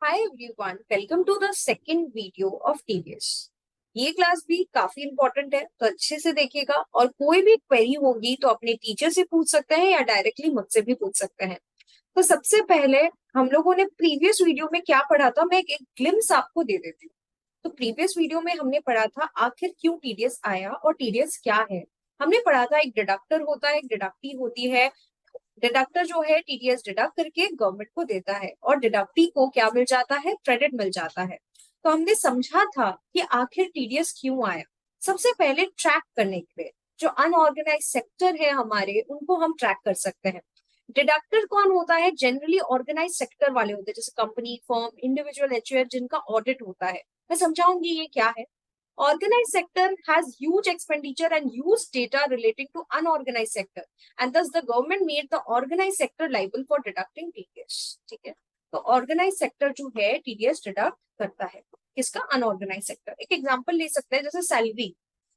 Hi everyone, welcome to the second video of TDS. ये class भी काफी important है, तो अच्छे से देखिएगा। और कोई भी क्वेरी होगी तो अपने टीचर से पूछ सकते हैं या डायरेक्टली मुझसे भी पूछ सकते हैं। तो सबसे पहले हम लोगों ने प्रीवियस वीडियो में क्या पढ़ा था, मैं एक ग्लिम्स आपको दे देती हूँ। तो प्रीवियस वीडियो में हमने पढ़ा था आखिर क्यों टीडीएस आया और टीडीएस क्या है। हमने पढ़ा था एक डिडक्टर होता है, एक डिडक्टी होती है। डिडक्टर जो है टीडीएस डिडक्ट करके गवर्नमेंट को देता है और डिडक्टी को क्या मिल जाता है, क्रेडिट मिल जाता है। तो हमने समझा था कि आखिर टीडीएस क्यों आया। सबसे पहले ट्रैक करने के लिए जो अनऑर्गेनाइज सेक्टर है हमारे, उनको हम ट्रैक कर सकते हैं। डिडक्टर कौन होता है? जनरली ऑर्गेनाइज सेक्टर वाले होते हैं, जैसे कंपनी, फर्म, इंडिविजुअल, एचयूएफ, जिनका ऑडिट होता है। मैं समझाऊंगी ये क्या है। Organized sector has huge expenditure and huge data relating to unorganized sector, and thus the government made the organized sector liable for deducting TDS. ठीक है, तो ऑर्गेनाइज सेक्टर जो है टीडीएस डिडक्ट करता है। किसका? Unorganised sector. एक एग्जांपल ले सकते हैं, जैसे सैलरी।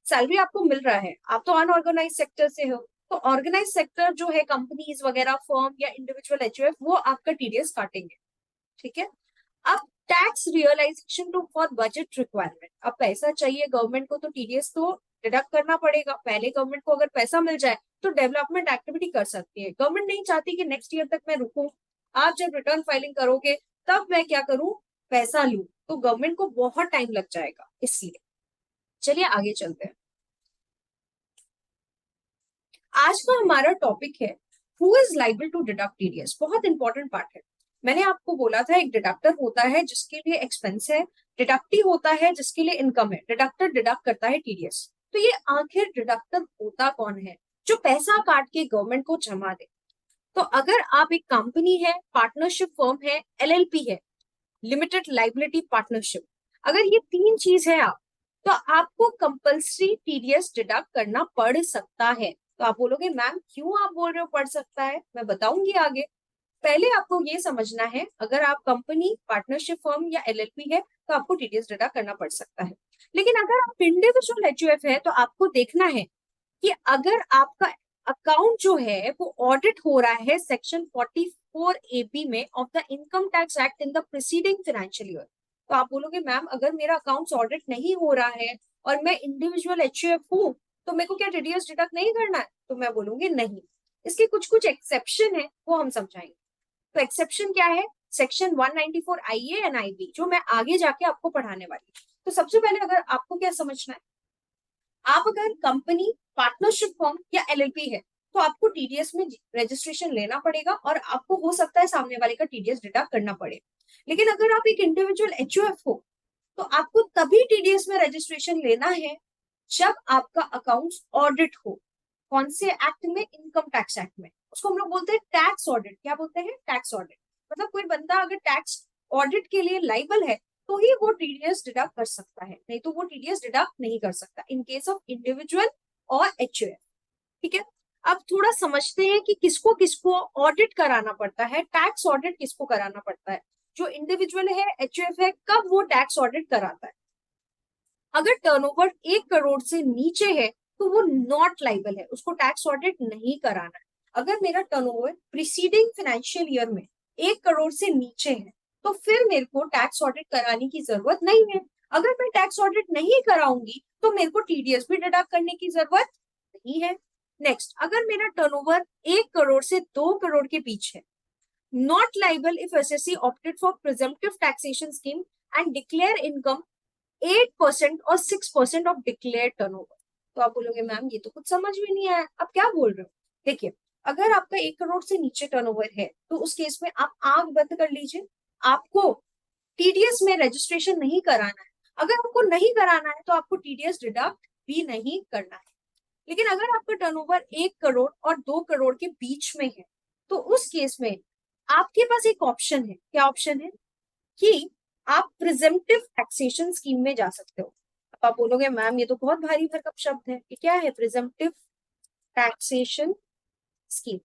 सैलरी आपको मिल रहा है, आप तो अनऑर्गेनाइज सेक्टर से हो। तो ऑर्गेनाइज सेक्टर जो है, कंपनीज वगैरह, फर्म या इंडिविजुअल एचयूएफ, वो आपका टीडीएस काटेंगे। ठीक है। अब tax realisation to for budget requirement, अब पैसा चाहिए गवर्नमेंट को तो टीडीएस तो डिडक्ट करना पड़ेगा। पहले गवर्नमेंट को अगर पैसा मिल जाए तो डेवलपमेंट एक्टिविटी कर सकती है। गवर्नमेंट नहीं चाहती कि नेक्स्ट ईयर तक मैं रुकूं, आप जब रिटर्न फाइलिंग करोगे तब मैं क्या करूं, पैसा लूं, तो गवर्नमेंट को बहुत टाइम लग जाएगा। इसलिए चलिए आगे चलते हैं। आज का हमारा टॉपिक है who is liable to deduct TDS. बहुत इंपॉर्टेंट पार्ट है। मैंने आपको बोला था एक डिडक्टर होता है जिसके लिए एक्सपेंस है, डिडक्टी होता है जिसके लिए इनकम है। डिडक्टर डिडक्ट करता है टीडीएस। तो ये आखिर डिडक्टर होता कौन है जो पैसा काट के गवर्नमेंट को जमा दे? तो अगर आप एक कंपनी है, पार्टनरशिप फर्म है, एलएलपी है, लिमिटेड लाइबिलिटी पार्टनरशिप, अगर ये तीन चीज है आप, तो आपको कंपल्सरी टीडीएस डिडक्ट करना पड़ सकता है। तो आप बोलोगे मैम क्यों आप बोल रहे हो पड़ सकता है, मैं बताऊंगी आगे। पहले आपको ये समझना है, अगर आप कंपनी, पार्टनरशिप फर्म या एलएलपी है तो आपको टीडीएस डिडक्ट करना पड़ सकता है। लेकिन अगर आप इंडिविजुअल एचयूएफ है तो आपको देखना है कि अगर आपका अकाउंट जो है वो ऑडिट हो रहा है सेक्शन 44 AB में of the income tax act in the preceding financial year, तो आप बोलोगे मैम अगर मेरा अकाउंट ऑडिट नहीं हो रहा है और मैं इंडिविजुअल एचयूएफ हूँ तो मेरे को क्या टीडीएस डिडक्ट नहीं करना है? तो मैं बोलूंगी नहीं। इसके कुछ कुछ एक्सेप्शन है, वो हम समझाएंगे। तो एक्सेप्शन क्या है? सेक्शन 194 IA एंड IB, जो मैं आगे जाके आपको पढ़ाने वाली हूँ। तो सबसे पहले अगर आपको क्या समझना है, आप अगर कंपनी, पार्टनरशिप फर्म या एलएलपी है तो आपको टीडीएस में रजिस्ट्रेशन लेना पड़ेगा और आपको हो सकता है सामने वाले का टीडीएस डिडक्ट करना पड़े। लेकिन अगर आप एक इंडिविजुअल एचयूएफ हो तो आपको तभी टीडीएस में रजिस्ट्रेशन लेना है जब आपका अकाउंट ऑडिट हो। कौन से एक्ट में? इनकम टैक्स एक्ट में। उसको हम लोग बोलते हैं टैक्स ऑडिट। क्या बोलते हैं? Tax audit. मतलब कोई बंदा अगर टैक्स ऑडिट के लिए लाइबल है तो ही वो टीडीएस डिडक्ट कर सकता है, नहीं तो वो टीडीएस डिडक्ट नहीं कर सकता इन केस ऑफ इंडिविजुअल और एचयूएफ। ठीक है। अब थोड़ा समझते हैं कि किसको किसको ऑडिट कराना पड़ता है, टैक्स ऑडिट किसको कराना पड़ता है। जो इंडिविजुअल है, एचयूएफ है, कब वो टैक्स ऑडिट कराता है? अगर टर्नओवर 1 करोड़ से नीचे है तो वो नॉट लाइबल है, उसको टैक्स ऑडिट नहीं कराना है। अगर मेरा टर्नओवर प्रीसीडिंग फाइनेंशियल ईयर में 1 करोड़ से नीचे है तो फिर मेरे को टैक्स ऑडिट कराने की जरूरत नहीं है। अगर मैं टैक्स ऑडिट नहीं कराऊंगी तो मेरे को टीडीएस भी डिडक्ट करने की जरूरत नहीं है। नेक्स्ट, अगर मेरा टर्नओवर 1 करोड़ से 2 करोड़ के बीच है, not liable if SSC opted for presumptive taxation scheme and declare income 8% और 6% ऑफ डिक्लेयर टर्नओवर। तो आप बोलोगे मैम ये तो कुछ समझ में नहीं आया, आप क्या बोल रहे हो? देखिए, अगर आपका 1 करोड़ से नीचे टर्नओवर है तो उस केस में आप आंख बंद कर लीजिए, आपको टीडीएस में रजिस्ट्रेशन नहीं कराना है। अगर आपको नहीं कराना है तो आपको टीडीएस डिडक्ट भी नहीं करना है। लेकिन अगर आपका टर्नओवर 1 करोड़ और 2 करोड़ के बीच में है तो उस केस में आपके पास एक ऑप्शन है। क्या ऑप्शन है? कि आप प्रिजेम्पटिव टैक्सेशन स्कीम में जा सकते हो। अब आप बोलोगे मैम ये तो बहुत भारी भरकम शब्द है, ये क्या है प्रिजेम्पटिव टैक्सेशन स्कीम?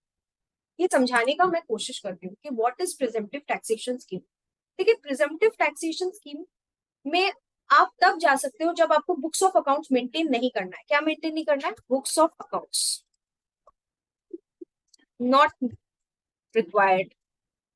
ये समझाने का मैं कोशिश करती हूँ कि व्हाट इज प्रिजेम्पटिव टैक्सेशन स्कीम। देखिए, प्रिजेम्पटिव टैक्सेशन स्कीम में आप तब जा सकते हो जब आपको बुक्स ऑफ अकाउंट्स मेंटेन नहीं करना है। क्या मेंटेन नहीं करना है? Books of accounts not required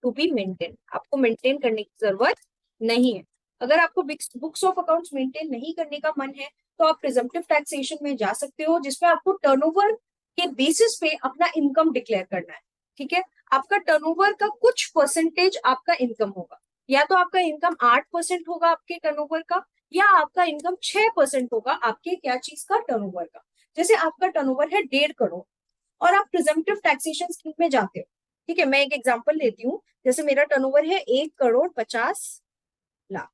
to be maintain, आपको मेंटेन करने की जरूरत नहीं है। अगर आपको बुक्स ऑफ अकाउंट्स मेंटेन नहीं करने का मन है तो आप प्रिजम्पटिव टैक्सेशन में जा सकते हो, जिसमें आपको टर्नओवर के बेसिस पे अपना इनकम डिक्लेयर करना है। ठीक है, आपका टर्नओवर का कुछ परसेंटेज आपका इनकम होगा। या तो आपका इनकम 8% होगा आपके टर्नओवर का, या आपका इनकम 6% होगा आपके क्या चीज का, टर्नओवर का। जैसे आपका टर्नओवर है 1.5 करोड़ और आप प्रिजम्पटिव टैक्सेशन स्कीम में जाते हो। ठीक है, मैं एक एग्जांपल लेती हूँ। जैसे मेरा टर्नओवर है 1,50,00,000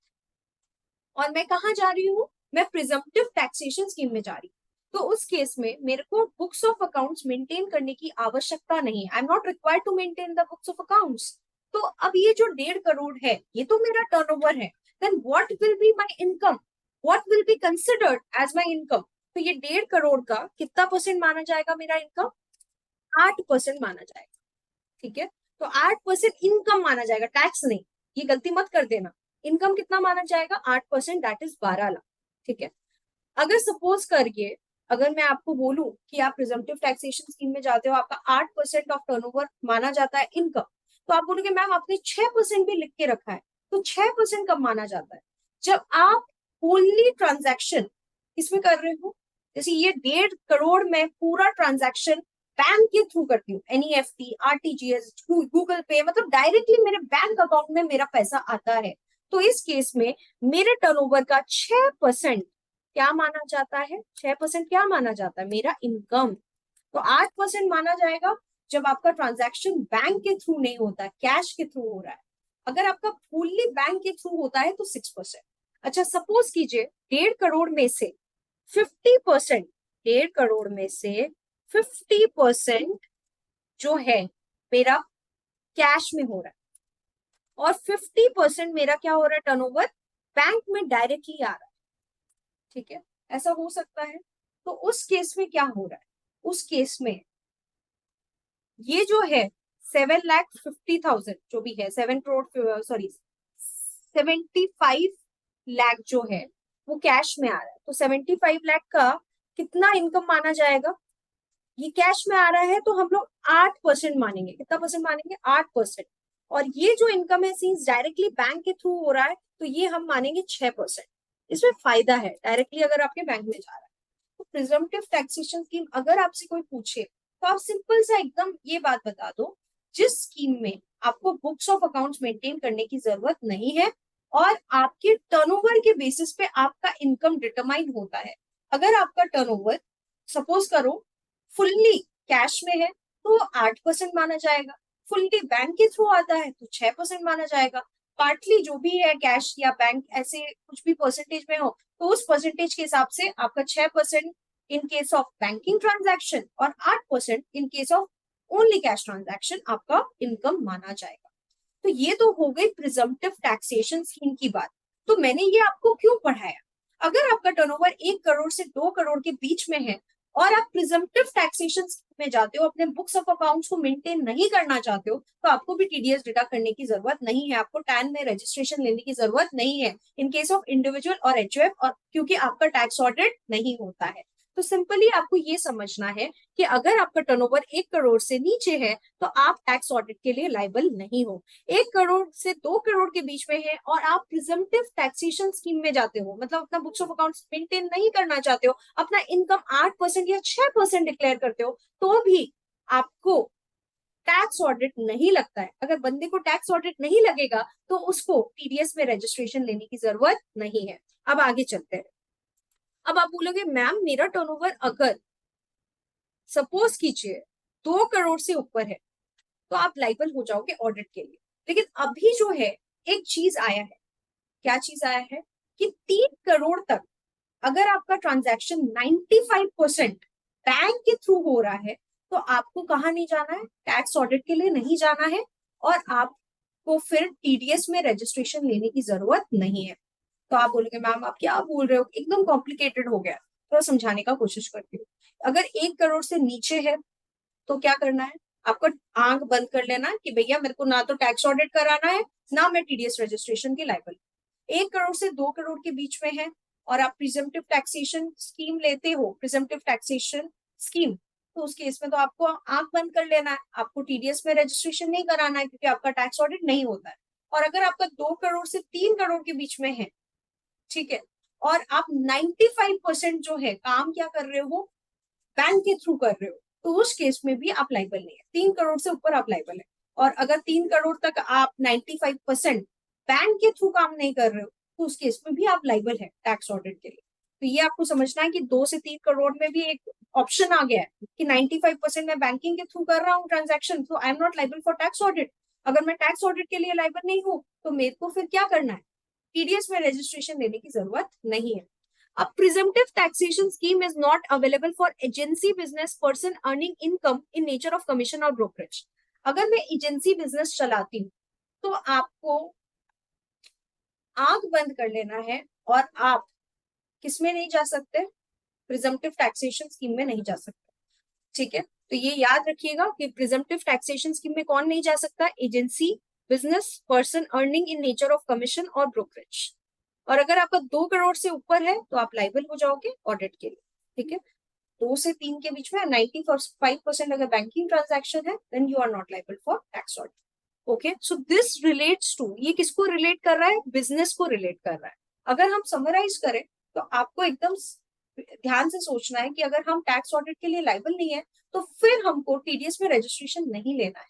और मैं कहाँ जा रही हूँ, मैं प्रिजम्पटिव टैक्सेशन स्कीम में जा रही हूँ। तो उस केस में मेरे को बुक्स ऑफ अकाउंट्स मेंटेन करने की आवश्यकता नहीं है। I am not required to maintain the books of accounts. तो अब ये जो 1.5 करोड़ है, ये तो मेरा टर्नओवर है। Then what will be my income, what will be considered as my income. तो ये 1.5 करोड़ का कितना परसेंट माना जाएगा मेरा इनकम, 8% माना जाएगा। ठीक है, तो 8% इनकम माना जाएगा, टैक्स नहीं। ये गलती मत कर देना। इनकम कितना माना जाएगा, 8%, दैट इज 12 लाख। ठीक है, अगर सपोज करिए, अगर मैं आपको बोलूं कि आप प्रिजम्पटिव टैक्सेशन स्कीम में जाते हो, आपका 8% ऑफ टर्नओवर माना जाता है इनकम, तो आप बोलोगे मैम आपने 6% भी लिख के रखा है। तो 6% कब माना जाता है, जब आप ओनली ट्रांजैक्शन इसमें कर रहे हो। जैसे ये 1.5 करोड़ में पूरा ट्रांजैक्शन बैंक के थ्रू करती हूँ, एनईएफटी, आरटीजीएस, गूगल पे, मतलब डायरेक्टली मेरे बैंक अकाउंट में मेरा पैसा आता है। तो इस केस में मेरे टर्नओवर का 6% क्या माना जाता है, 6% क्या माना जाता है, मेरा इनकम। तो 8% माना जाएगा जब आपका ट्रांजैक्शन बैंक के थ्रू नहीं होता है, कैश के थ्रू हो रहा है। अगर आपका फुल्ली बैंक के थ्रू होता है तो 6%। अच्छा, सपोज कीजिए 1.5 करोड़ में से 50%, 1.5 करोड़ में से 50% जो है मेरा कैश में हो रहा है, और 50% मेरा क्या हो रहा है, टर्नओवर बैंक में डायरेक्टली आ रहा है। ठीक है, ऐसा हो सकता है। तो उस केस में क्या हो रहा है, उस केस में ये जो है 7,50,000 जो भी है, 7 करोड़, सॉरी 75 लाख जो है वो कैश में आ रहा है। तो 75 लाख का कितना इनकम माना जाएगा, ये कैश में आ रहा है तो हम लोग 8% मानेंगे। कितना परसेंट मानेंगे, 8%। और ये जो इनकम है सीन्स डायरेक्टली बैंक के थ्रू हो रहा है, तो ये हम मानेंगे 6%। इसमें फायदा है डायरेक्टली अगर आपके बैंक में जा रहा है। तो प्रिजम्पटिव टैक्सेशन स्कीम अगर आपसे कोई पूछे तो आप सिंपल सा एकदम ये बात बता दो, जिस स्कीम में आपको बुक्स ऑफ अकाउंट्स मेंटेन करने की जरूरत नहीं है और आपके टर्नओवर के बेसिस पे आपका इनकम डिटरमाइन होता है। अगर आपका टर्नओवर सपोज करो फुल्ली कैश में है तो 8% माना जाएगा, फुल्ली बैंक के थ्रू आता है तो 6% माना जाएगा, पार्टली जो भी है कैश या बैंक ऐसे कुछ भी परसेंटेज में हो तो उस परसेंटेज के हिसाब से आपका 6% इन केस ऑफ बैंकिंग ट्रांजैक्शन और 8% इन case of only cash transaction आपका इनकम माना जाएगा। तो ये तो हो गई प्रिजम्पटिव टैक्सेशन स्कीम की बात। तो मैंने ये आपको क्यों पढ़ाया, अगर आपका टर्नओवर 1 करोड़ से 2 करोड़ के बीच में है और आप प्रिजम्पटिव टैक्सेशन स्कीम में जाते हो, अपने बुक्स ऑफ अकाउंट्स को मेंटेन नहीं करना चाहते हो, तो आपको भी टीडीएस डेटा करने की जरूरत नहीं है, आपको टैन में रजिस्ट्रेशन लेने की जरूरत नहीं है इन केस ऑफ इंडिविजुअल और एचयूएफ, और क्योंकि आपका टैक्स ऑडिट नहीं होता है। तो सिंपली आपको ये समझना है कि अगर आपका टर्नओवर 1 करोड़ से नीचे है तो आप टैक्स ऑडिट के लिए लाइबल नहीं हो। 1 करोड़ से 2 करोड़ के बीच में है और आप प्रिजम्पटिव टैक्सेशन स्कीम में जाते हो, मतलब अपना बुक्स ऑफ अकाउंट्स मेंटेन नहीं करना चाहते हो, अपना इनकम 8% या 6% डिक्लेयर करते हो, तो भी आपको टैक्स ऑडिट नहीं लगता है। अगर बंदे को टैक्स ऑडिट नहीं लगेगा तो उसको टीडीएस में रजिस्ट्रेशन लेने की जरूरत नहीं है। अब आगे चलते हैं। अब आप बोलोगे मैम मेरा टर्नओवर अगर सपोज कीजिए 2 करोड़ से ऊपर है तो आप लाइबल हो जाओगे ऑडिट के लिए। लेकिन अभी जो है एक चीज आया है, क्या चीज आया है कि 3 करोड़ तक अगर आपका ट्रांजैक्शन 95% बैंक के थ्रू हो रहा है तो आपको कहाँ नहीं जाना है, टैक्स ऑडिट के लिए नहीं जाना है, और आपको फिर टीडीएस में रजिस्ट्रेशन लेने की जरूरत नहीं है। तो आप बोलोगे मैम आप क्या बोल रहे हो, एकदम कॉम्प्लिकेटेड हो गया। थोड़ा समझाने का कोशिश करती हूँ। अगर 1 करोड़ से नीचे है तो क्या करना है, आपको आंख बंद कर लेना है कि भैया मेरे को ना तो टैक्स ऑडिट कराना है ना मैं टीडीएस रजिस्ट्रेशन की लायबल। 1 करोड़ से 2 करोड़ के बीच में है और आप प्रिजम्पटिव टैक्सेशन स्कीम लेते हो, प्रिजम्पटिव टैक्सेशन स्कीम, तो उस केस में तो आपको आंख बंद कर लेना है, आपको टीडीएस में रजिस्ट्रेशन नहीं कराना है क्योंकि आपका टैक्स ऑडिट नहीं होता है। और अगर आपका 2 करोड़ से 3 करोड़ के बीच में है, ठीक है, और आप 95% जो है काम क्या कर रहे हो, बैंक के थ्रू कर रहे हो, तो उस केस में भी आप लाइबल नहीं है। 3 करोड़ से ऊपर आप लाइबल है। और अगर 3 करोड़ तक आप 95% बैंक के थ्रू काम नहीं कर रहे हो, तो उस केस में भी आप लाइबल है टैक्स ऑडिट के लिए। तो ये आपको समझना है कि 2 से 3 करोड़ में भी एक ऑप्शन आ गया है कि 95% मैं बैंकिंग के थ्रू कर रहा हूँ ट्रांजेक्शन, तो आई am not liable for tax audit. अगर मैं टैक्स ऑडिट के लिए लाइबल नहीं हूँ, तो मेरे को फिर क्या करना है, टीडीएस में रजिस्ट्रेशन लेने की जरूरत नहीं है। A presumptive taxation scheme is not available for agency business person earning income in nature of commission और brokerage। अगर मैं एजेंसी बिजनेस चलाती हूँ, तो आपको आंख बंद कर लेना है और आप किसमें नहीं जा सकते, प्रिजम्पटिव टैक्सेशन स्कीम में नहीं जा सकते। ठीक है, तो ये याद रखिएगा कि प्रिजम्पटिव टैक्सेशन स्कीम में कौन नहीं जा सकता, agency business person earning in nature of commission और ब्रोकरेज। और अगर आपका 2 करोड़ से ऊपर है तो आप लाइबल हो जाओगे ऑडिट के लिए। ठीक है, 2 से 3 के बीच में 95% अगर बैंकिंग ट्रांजैक्शन है, then you are not liable for tax audit. Okay, so this relates to, ये किसको रिलेट कर रहा है, बिजनेस को रिलेट कर रहा है। अगर हम समराइज करें तो आपको एकदम ध्यान से सोचना है कि अगर हम टैक्स ऑडिट के लिए लाइबल नहीं है, तो फिर हमको टीडीएस में रजिस्ट्रेशन नहीं लेना है।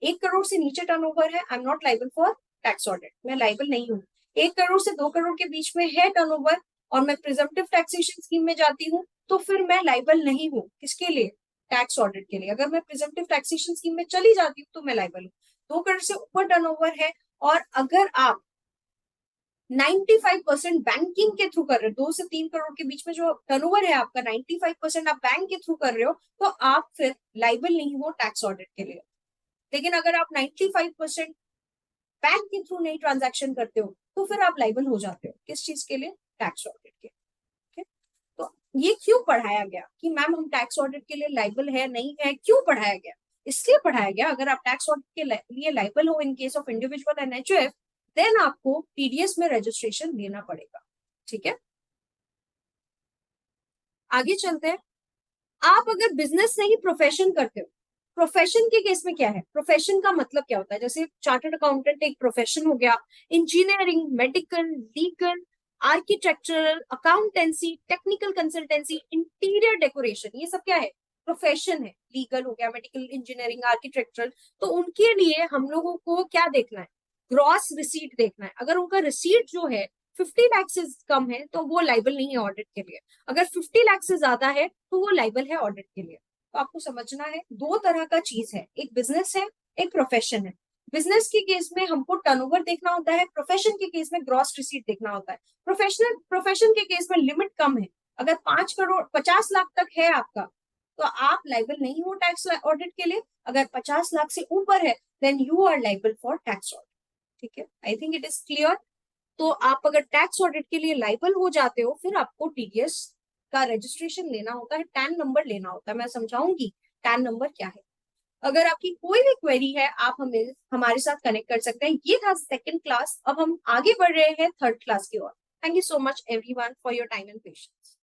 1 करोड़ से नीचे टर्नओवर है, I am not liable for tax audit, मैं लाइबल नहीं हूँ। 1 करोड़ से 2 करोड़ के बीच में है टर्नओवर और मैं प्रिजम्पटिव टैक्सेशन स्कीम में जाती हूँ, तो फिर मैं लाइबल नहीं हूँ। किसके लिए, टैक्स ऑडिट के लिए। अगर मैं प्रिजम्पटिव टैक्सेशन स्कीम में चली जाती हूँ तो मैं लाइबल हूँ। 2 करोड़ से ऊपर टर्नओवर है और अगर आप 95% बैंकिंग के थ्रू कर रहे हो, 2 से 3 करोड़ के बीच में जो टर्नओवर है आपका, 95% आप बैंक के थ्रू कर रहे हो, तो आप फिर लाइबल नहीं हो टैक्स ऑडिट के लिए। लेकिन अगर आप 95% बैंक के थ्रू नहीं ट्रांजैक्शन करते हो, तो फिर आप लाइबल हो जाते हो किस चीज के लिए, टैक्स ऑडिट के। okay? तो ये क्यों पढ़ाया गया कि मैम हम टैक्स ऑडिट के लिए लाइबल है नहीं है, क्यों पढ़ाया गया, इसलिए पढ़ाया गया अगर आप टैक्स ऑडिट के लिए लाइबल हो in case of individual NHF, then आपको टीडीएस में रजिस्ट्रेशन लेना पड़ेगा। ठीक है, आगे चलते हैं। आप अगर बिजनेस से ही प्रोफेशन करते हो, प्रोफेशन के केस में क्या है, प्रोफेशन का मतलब क्या होता है, जैसे चार्टर्ड अकाउंटेंट एक प्रोफेशन हो गया, engineering, medical, legal, architectural, accountancy, technical consultancy, interior decoration, ये सब क्या है, प्रोफेशन है। लीगल हो गया, मेडिकल, इंजीनियरिंग, आर्किटेक्चरल, तो उनके लिए हम लोगों को क्या देखना है, ग्रॉस रिसीट देखना है। अगर उनका रिसीट जो है 50 लाख से कम है तो वो लाइबल नहीं है ऑडिट के लिए। अगर 50 लाख से ज्यादा है तो वो लाइबल है ऑडिट के लिए। तो आपको समझना है, 2 तरह का चीज है, एक बिजनेस है, एक प्रोफेशन है। बिजनेस के केस में हमको टर्नओवर देखना होता है, प्रोफेशन के केस में ग्रॉस रिसीट देखना होता है। प्रोफेशन के केस में लिमिट कम है, अगर 5 करोड़ 50 लाख तक है आपका, तो आप लाइबल नहीं हो टैक्स ऑडिट के लिए। अगर 50 लाख से ऊपर है, then you are liable for tax audit. ठीक है, I think it is clear. तो आप अगर टैक्स ऑडिट के लिए लाइबल हो जाते हो, फिर आपको टीडीएस का रजिस्ट्रेशन लेना होता है, टैन नंबर लेना होता है। मैं समझाऊंगी टैन नंबर क्या है। अगर आपकी कोई भी क्वेरी है, आप हमें हमारे साथ कनेक्ट कर सकते हैं। ये था सेकंड क्लास, अब हम आगे बढ़ रहे हैं थर्ड क्लास की ओर। Thank you so much everyone for your time and patience.